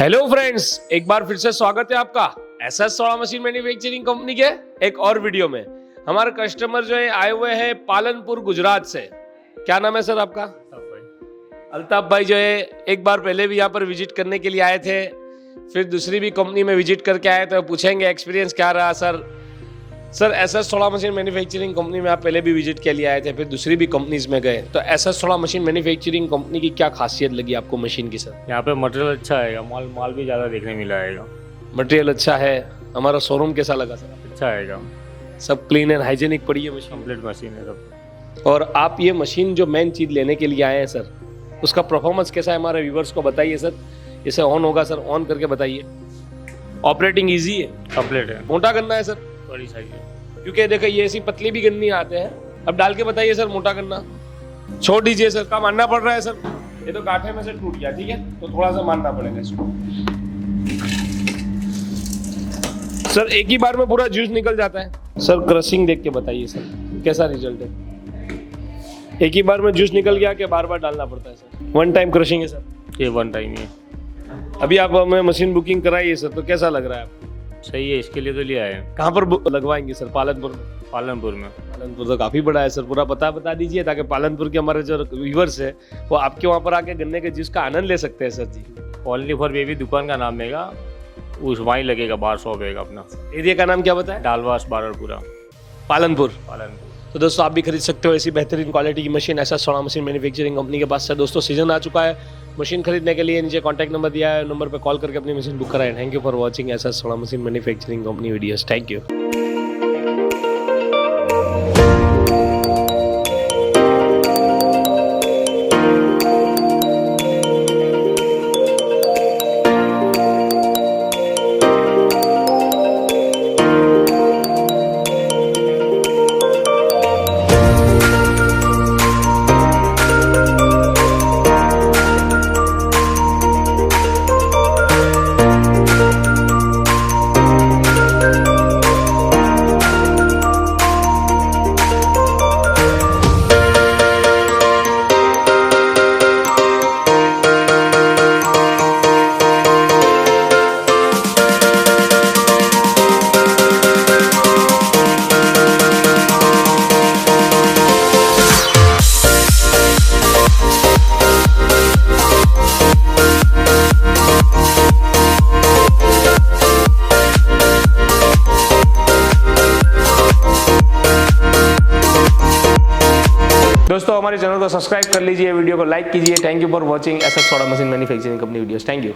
Hello friends, एक बार फिर से स्वागत है आपका SS soda machine manufacturing company के एक और वीडियो में। हमारे कस्टमर जो है आए हुए हैं पालनपुर गुजरात से। क्या नाम है सर आपका? अल्ताफ भाई जो है एक बार पहले भी यहाँ पर विजिट करने के लिए आए थे, फिर दूसरी भी कंपनी में विजिट करके आए, तो पूछेंगे एक्सपीरियंस क्या रहा sir. Sir SS soda machine manufacturing company में आप पहले भी विजिट के लिए आए थे, फिर दूसरी भी कंपनीज में गए, तो SS soda machine manufacturing company की क्या खासियत लगी आपको मशीन की सर? यहाँ पे मटेरियल अच्छा आएगा, माल भी ज़्यादा देखने मिला आएगा। मटेरियल अच्छा है। हमारा शोरूम कैसा लगा सर? अच्छा आएगा, सब क्लीन एंड हाइजेनिक पड़ी है मशीन? कंप्लीट मशीन है सब। और आप ये मशीन जो मेन चीज़ लेने के लिए आए हैं सर, उसका परफॉर्मेंस कैसा है हमारे व्यूवर्स को बताइए सर। इसे ऑन होगा सर, ऑन करके बताइए। ऑपरेटिंग ईजी है? कंप्लीट है। मोटा करना है सर? बड़ी साइज है, क्योंकि देखो ये ऐसी पतली भी गन्नी आते हैं। अब डाल के बताइए सर, मोटा करना छोड़ दीजिए सर, का मानना पड़ रहा है सर। ये तो गांठे में से टूट गया, ठीक है, तो थोड़ा सा मानना पड़ेगा इसको। सर एक ही बार में पूरा जूस निकल जाता है? सर क्रशिंग देख के बताइए सर, कैसा रिजल्ट है? एक ही बार में जूस निकल गया कि बार बार डालना पड़ता है सर? वन टाइम क्रशिंग है सर? ये वन टाइम है। अभी आप हमें मशीन बुकिंग कराइए सर, तो कैसा लग रहा है आपको? सही है, इसके लिए तो लिया है। कहाँ पर लगवाएंगे सर? पालनपुर में? पालनपुर में। पालनपुर तो काफी बड़ा है सर, पूरा पता बता दीजिए ताकि पालनपुर के हमारे जो व्यूवर्स है वो आपके वहाँ पर आके गन्ने के जूस का आनंद ले सकते हैं सर जी। ओनली फॉर बेबी दुकान का नाम रहेगा, उस वहीं लगेगा, बार शॉप रहेगा अपना। एरिया का नाम क्या बताया? डालवास बारड़पुरा, पालनपुर। पालनपुर। तो दोस्तों आप भी खरीद सकते हो ऐसी बेहतरीन क्वालिटी की machine SS soda machine manufacturing company के पास से। दोस्तों सीजन आ चुका है, मशीन खरीदने के लिए नीचे कॉन्टैक्ट नंबर दिया है, नंबर पर कॉल करके अपनी मशीन बुक कराएं। Thank you for watching SS soda machine manufacturing company videos. Thank you. दोस्तों हमारे चैनल को सब्सक्राइब कर लीजिए, वीडियो को लाइक कीजिए। Thank you for watching SS soda machine manufacturing company videos. Thank you.